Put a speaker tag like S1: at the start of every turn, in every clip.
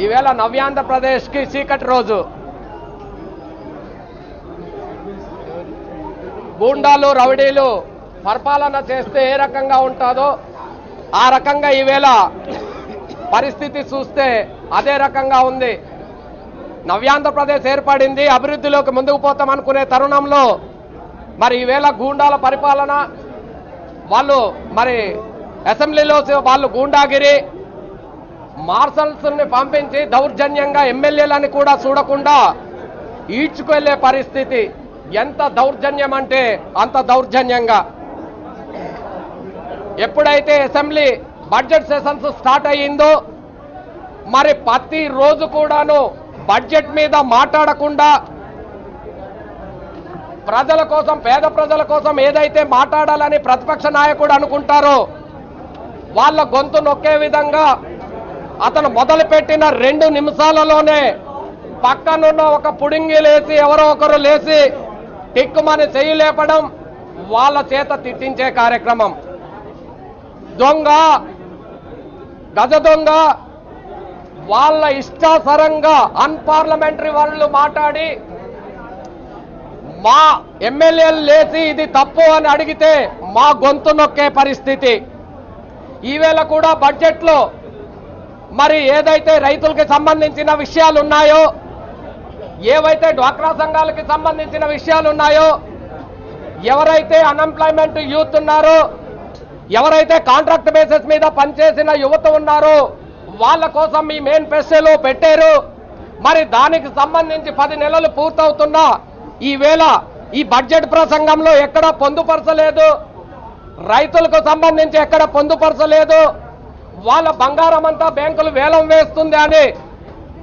S1: ఈవేళ నవ్యాంధ్రప్రదేశ్కి చీకటి రోజు. గూండాలు రౌడీలు పరిపాలన చేస్తే ఏ రకంగా ఉంటుందో ఆ రకంగా ఈవేళ పరిస్థితి చూస్తే అదే రకంగా ఉంది. నవ్యాంధ్రప్రదేశ్ ఏర్పడింది, అభివృద్ధిలోకి ముందుకు పోతాం అనుకునే తరుణంలో మరి ఈవేళ గూండాల పరిపాలన, వాళ్ళు మరి అసెంబ్లీలో వాళ్ళు గూండాగిరి, మార్షల్స్ని పంపించి దౌర్జన్యంగా ఎమ్మెల్యేలని కూడా చూడకుండా ఈడ్చుకెళ్లే పరిస్థితి. ఎంత దౌర్జన్యం అంటే అంత దౌర్జన్యంగా. ఎప్పుడైతే అసెంబ్లీ బడ్జెట్ సెషన్స్ స్టార్ట్ అయ్యిందో మరి ప్రతి రోజు కూడాను బడ్జెట్ మీద మాట్లాడకుండా ప్రజల కోసం, పేద ప్రజల కోసం ఏదైతే మాట్లాడాలని ప్రతిపక్ష నాయకుడు అనుకుంటారో వాళ్ళ గొంతు నొక్కే విధంగా అతను మొదలుపెట్టిన 2 నిమిషాలలోనే పక్కనున్న ఒక పుడింగి లేచి ఎవరో ఒకరు లేచి టిక్కుమని చెయ్యి లేపడం, వాళ్ళ చేత తిట్టించే కార్యక్రమం. దొంగ, గజ దొంగ, వాళ్ళ ఇష్టాసరంగా అన్పార్లమెంటరీ వాళ్ళు మాట్లాడి మా ఎమ్మెల్యేలు లేచి ఇది తప్పు అని అడిగితే మా గొంతు నొక్కే పరిస్థితి. ఈవేళ కూడా బడ్జెట్లో మరి ఏదైతే రైతులకి సంబంధించిన విషయాలు ఉన్నాయో, ఏవైతే డ్వాక్రా సంఘాలకి సంబంధించిన విషయాలు ఉన్నాయో, ఎవరైతే అన్ఎంప్లాయ్మెంట్ యూత్ ఉన్నారో, ఎవరైతే కాంట్రాక్ట్ బేసిస్ మీద పనిచేసిన యువత ఉన్నారో వాళ్ళ కోసం మీ మేనిఫెస్టోలో పెట్టారు. మరి దానికి సంబంధించి 10 నెలలు పూర్తవుతున్నా ఈవేళ ఈ బడ్జెట్ ప్రసంగంలో ఎక్కడ పొందుపరచలేదు, రైతులకు సంబంధించి ఎక్కడ పొందుపరచలేదు. వాళ్ళ బంగారం అంతా బ్యాంకులు వేలం వేస్తుంది అని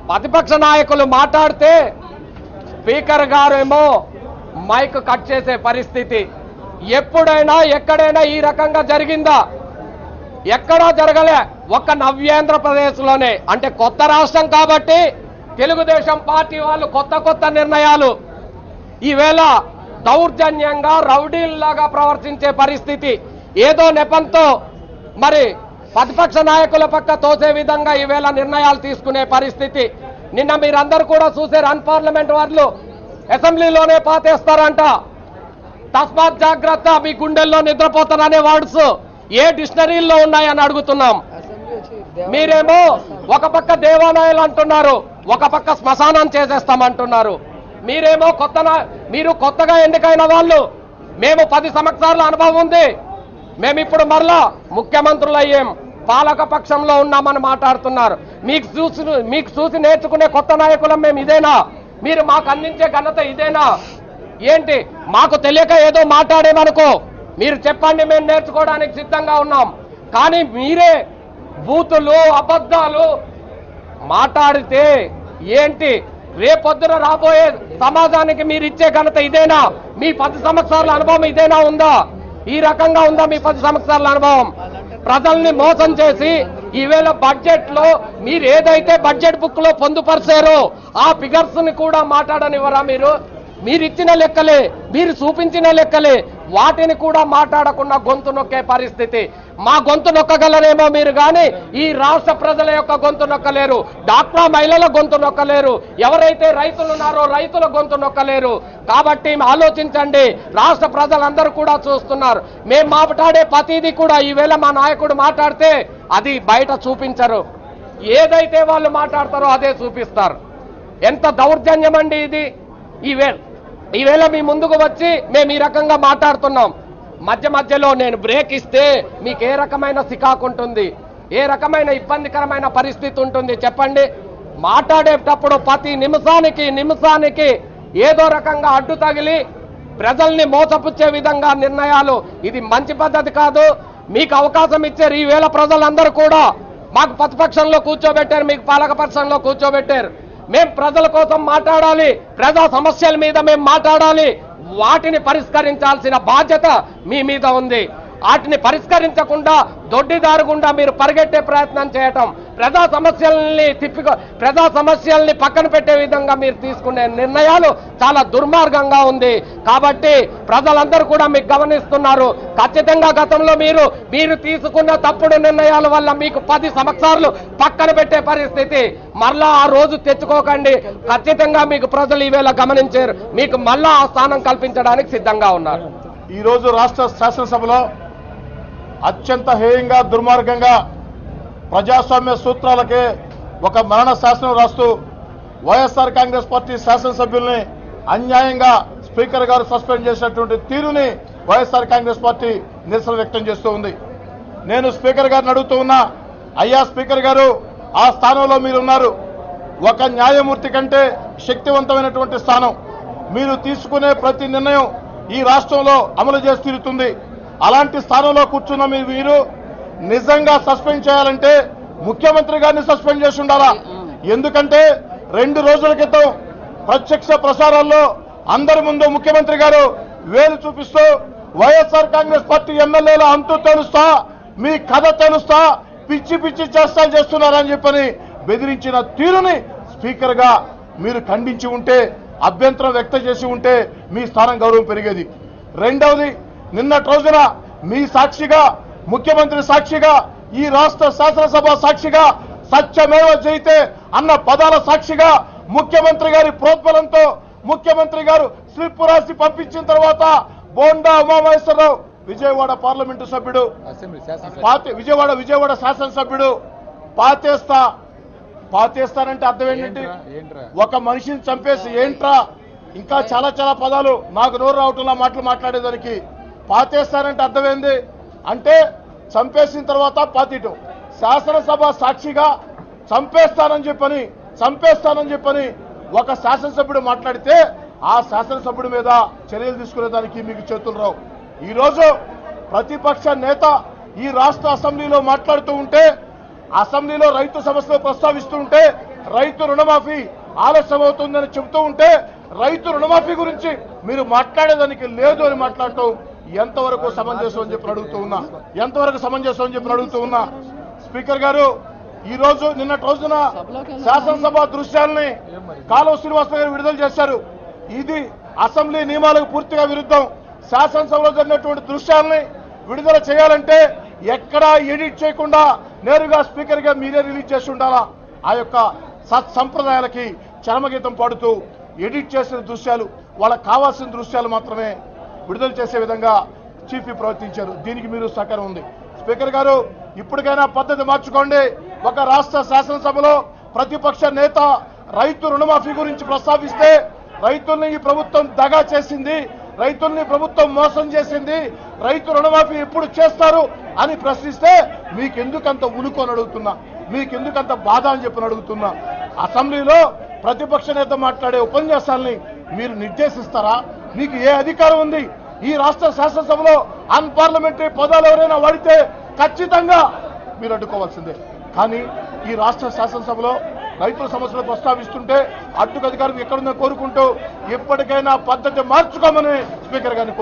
S1: ప్రతిపక్ష నాయకులు మాట్లాడితే స్పీకర్ గారు ఏమో మైక్ కట్ చేసే పరిస్థితి. ఎప్పుడైనా ఎక్కడైనా ఈ రకంగా జరిగిందా? ఎక్కడా జరగలే. ఒక్క నవ్యాంధ్రప్రదేశ్లోనే, అంటే కొత్త రాష్ట్రం కాబట్టి తెలుగుదేశం పార్టీ వాళ్ళు కొత్త నిర్ణయాలు. ఈవేళ దౌర్జన్యంగా రౌడీల్లాగా ప్రవర్తించే పరిస్థితి. ఏదో నెపంతో మరి ప్రతిపక్ష నాయకుల పక్క తోసే విధంగా ఈవేళ నిర్ణయాలు తీసుకునే పరిస్థితి. నిన్న మీరందరూ కూడా చూసారు, అన్పార్లమెంట్ వాళ్ళు అసెంబ్లీలోనే పాతేస్తారంట. తస్మాత్ జాగ్రత్త, మీ గుండెల్లో నిద్రపోతారనే వర్డ్స్ ఏ డిక్షనరీల్లో ఉన్నాయని అడుగుతున్నాం. మీరేమో ఒక పక్క దేవాలయాలు అంటున్నారు, ఒక పక్క శ్మశానం చేసేస్తామంటున్నారు. మీరేమో మీరు కొత్తగా ఎన్నికైన వాళ్ళు, మేము 10 సంవత్సరాల అనుభవం ఉంది, మేము ఇప్పుడు మరలా ముఖ్యమంత్రులు అయ్యాం, పాలక పక్షంలో ఉన్నామని మాట్లాడుతున్నారు. మీకు చూసి నేర్చుకునే కొత్త నాయకులం మేము ఇదేనా? మీరు మాకు అందించే ఘనత ఇదేనా? ఏంటి మాకు తెలియక ఏదో మాట్లాడేమనుకో, మీరు చెప్పండి, మేము నేర్చుకోవడానికి సిద్ధంగా ఉన్నాం. కానీ మీరే బూతులు, అబద్ధాలు మాట్లాడితే ఏంటి? రేపొద్దున రాబోయే సమాజానికి మీరు ఇచ్చే ఘనత ఇదేనా? మీ 10 సంవత్సరాల అనుభవం ఇదేనా? ఉందా? ఈ రకంగా ఉందా మీ 10 సంవత్సరాల అనుభవం? ప్రజల్ని మోసం చేసి ఈవేళ బడ్జెట్ లో మీరు ఏదైతే బడ్జెట్ బుక్ లో పొందుపరిచారో ఆ ఫిగర్స్ ని కూడా మాట్లాడనివ్వరా? మీరు ఇచ్చిన లెక్కలే, మీరు చూపించిన లెక్కలే, వాటిని కూడా మాట్లాడకుండా గొంతు నొక్కే పరిస్థితి. మా గొంతు నొక్కగలరేమో మీరు, కానీ ఈ రాష్ట్ర ప్రజల యొక్క గొంతు నొక్కలేరు. డాక్రా మహిళల గొంతు నొక్కలేరు. ఎవరైతే రైతులు ఉన్నారో రైతుల గొంతు నొక్కలేరు. కాబట్టి ఆలోచించండి, రాష్ట్ర ప్రజలందరూ కూడా చూస్తున్నారు. మేము మాట్లాడే ప్రతిదీ కూడా ఈవేళ మా నాయకుడు మాట్లాడితే అది బయట చూపించరు. ఏదైతే వాళ్ళు మాట్లాడతారో అదే చూపిస్తారు. ఎంత దౌర్జన్యం అండి ఇది! ఈవేళ మీ ముందుకు వచ్చి మేము ఈ రకంగా మాట్లాడుతున్నాం. మధ్యలో నేను బ్రేక్ ఇస్తే మీకు ఏ రకమైన సికాకు ఉంటుంది? ఏ రకమైన ఇబ్బందికరమైన పరిస్థితి ఉంటుంది చెప్పండి? మాట్లాడేటప్పుడు ప్రతి నిమిషానికి ఏదో రకంగా అడ్డు తగిలి ప్రజల్ని మోసపుచ్చే విధంగా నిర్ణయాలు, ఇది మంచి పద్ధతి కాదు. మీకు అవకాశం ఇచ్చారు ఈవేళ ప్రజలందరూ కూడా. మాకు ప్రతిపక్షంలో కూర్చోబెట్టారు, మీకు పాలకపక్షంలో కూర్చోబెట్టారు. మేము ప్రజల కోసం మాట్లాడాలి, ప్రజా సమస్యల మీద మేము మాట్లాడాలి, వాటిని పరిష్కరించాల్సిన బాధ్యత మీ మీద ఉంది. వాటిని పరిష్కరించకుండా దొడ్డిదారుగుండా మీరు పరిగెట్టే ప్రయత్నం చేయటం, ప్రజా సమస్యల్ని పక్కన పెట్టే విధంగా మీరు తీసుకునే నిర్ణయాలు చాలా దుర్మార్గంగా ఉంది. కాబట్టి ప్రజలందరూ కూడా మీకు గమనిస్తున్నారు. ఖచ్చితంగా గతంలో మీరు తీసుకున్న తప్పుడు నిర్ణయాల వల్ల మీకు 10 సంవత్సరాలు పక్కన పెట్టే పరిస్థితి మరలా ఆ రోజు తెచ్చుకోకండి. ఖచ్చితంగా మీకు ప్రజలు ఈవేళ గమనించారు, మీకు మళ్ళా ఆ స్థానం కల్పించడానికి సిద్ధంగా ఉన్నారు.
S2: ఈ రోజు రాష్ట్ర శాసనసభలో అత్యంత హేయంగా దుర్మార్గంగా ప్రజాస్వామ్య సూత్రాలకే ఒక మరణ శాసనం రాస్తూ వైఎస్ఆర్ కాంగ్రెస్ పార్టీ శాసనసభ్యుల్ని అన్యాయంగా స్పీకర్ గారు సస్పెండ్ చేసినటువంటి తీరుని వైఎస్ఆర్ కాంగ్రెస్ పార్టీ నిరసన వ్యక్తం చేస్తూ ఉంది. నేను స్పీకర్ గారిని అడుగుతూ ఉన్నా, అయ్యా స్పీకర్ గారు, ఆ స్థానంలో మీరున్నారు. ఒక న్యాయమూర్తి కంటే శక్తివంతమైనటువంటి స్థానం. మీరు తీసుకునే ప్రతి నిర్ణయం ఈ రాష్ట్రంలో అమలు చేసి తీరుతుంది. అలాంటి స్థానంలో కూర్చున్న మీరు నిజంగా సస్పెండ్ చేయాలంటే ముఖ్యమంత్రి గారిని సస్పెండ్ చేసి ఉండాలా. ఎందుకంటే 2 రోజుల క్రితం ప్రత్యక్ష ప్రసారాల్లో అందరి ముందు ముఖ్యమంత్రి గారు వేలు చూపిస్తూ వైఎస్ఆర్ కాంగ్రెస్ పార్టీ ఎమ్మెల్యేల అంతు తెలుస్తా, మీ కథ తెలుస్తా, పిచ్చి పిచ్చి చేష్టాలు చేస్తున్నారని చెప్పని బెదిరించిన తీరుని స్పీకర్ గా మీరు ఖండించి ఉంటే, అభ్యంతరం వ్యక్తం చేసి ఉంటే మీ స్థానం గౌరవం పెరిగేది. రెండవది, నిన్నటి రోజున మీ సాక్షిగా, ముఖ్యమంత్రి సాక్షిగా, ఈ రాష్ట్ర శాసనసభ సాక్షిగా, సత్యమేవ జయితే అన్న పదాల సాక్షిగా ముఖ్యమంత్రి గారి ప్రోద్బలంతో ముఖ్యమంత్రి గారు స్లిప్ రాసి పంపించిన తర్వాత బోండా ఉమామహేశ్వరరావు విజయవాడ పార్లమెంటు సభ్యుడు, విజయవాడ శాసనసభ్యుడు పాతేస్తానంటే అర్థం ఏంటంటే ఒక మనిషిని చంపేసి ఏంట్రా, ఇంకా చాలా చాలా పదాలు నాకు నోరు రావటంలో మాటలు మాట్లాడేదానికి. పాతేస్తానంటే అర్థమైంది అంటే చంపేసిన తర్వాత పాతీయటం. శాసనసభ సాక్షిగా చంపేస్తానని చెప్పని ఒక శాసనసభ్యుడు మాట్లాడితే ఆ శాసనసభ్యుడి మీద చర్యలు తీసుకునేదానికి మీకు చేతులు రావు. ఈరోజు ప్రతిపక్ష నేత ఈ రాష్ట్ర అసెంబ్లీలో మాట్లాడుతూ ఉంటే, అసెంబ్లీలో రైతు సమస్యలు ప్రస్తావిస్తూ ఉంటే, రైతు రుణమాఫీ ఆలస్యం అవుతుందని చెబుతూ ఉంటే, రైతు రుణమాఫీ గురించి మీరు మాట్లాడేదానికి లేదు అని మాట్లాడటం ఎంతవరకు సమంజసం అని చెప్పి అడుగుతూ ఉన్నా. స్పీకర్ గారు, ఈ రోజు నిన్నటి రోజున శాసనసభ దృశ్యాలని కాలువ శ్రీనివాసరావు గారు విడుదల చేశారు. ఇది అసెంబ్లీ నియమాలకు పూర్తిగా విరుద్ధం. శాసనసభలో జరిగినటువంటి దృశ్యాలని విడుదల చేయాలంటే ఎక్కడా ఎడిట్ చేయకుండా నేరుగా స్పీకర్ గా మీరే రిలీజ్ చేసి ఉండాలా. ఆ యొక్క సత్సంప్రదాయాలకి చరమగీతం పాడుతూ ఎడిట్ చేసిన దృశ్యాలు, వాళ్ళకి కావాల్సిన దృశ్యాలు మాత్రమే విడుదల చేసే విధంగా చీఫ్ ప్రవర్తించారు. దీనికి మీరు సహకారం ఉంది. స్పీకర్ గారు, ఇప్పటికైనా పద్ధతి మార్చుకోండి. ఒక రాష్ట్ర శాసనసభలో ప్రతిపక్ష నేత రైతు రుణమాఫీ గురించి ప్రస్తావిస్తే, రైతుల్ని ఈ ప్రభుత్వం దగా చేసింది, రైతుల్ని ప్రభుత్వం మోసం చేసింది, రైతు రుణమాఫీ ఎప్పుడు చేస్తారు అని ప్రశ్నిస్తే మీకెందుకంత ఉలుకు అని అడుగుతున్నా, మీకెందుకంత బాధ అని చెప్పని అడుగుతున్నా. అసెంబ్లీలో ప్రతిపక్ష నేత మాట్లాడే ఉపన్యాసాలని మీరు నిర్దేశిస్తారా? మీకు ఏ అధికారం ఉంది? ఈ రాష్ట్ర శాసనసభలో అన్పార్లమెంటరీ పదాలు ఎవరైనా వాడితే ఖచ్చితంగా మీరు అడ్డుకోవాల్సిందే. కానీ ఈ రాష్ట్ర శాసనసభలో రైతుల సమస్యలు ప్రస్తావిస్తుంటే అడ్డుకు అధికారం ఎక్కడుందో కోరుకుంటూ ఇప్పటికైనా పద్ధతి మార్చుకోమని స్పీకర్ గారిని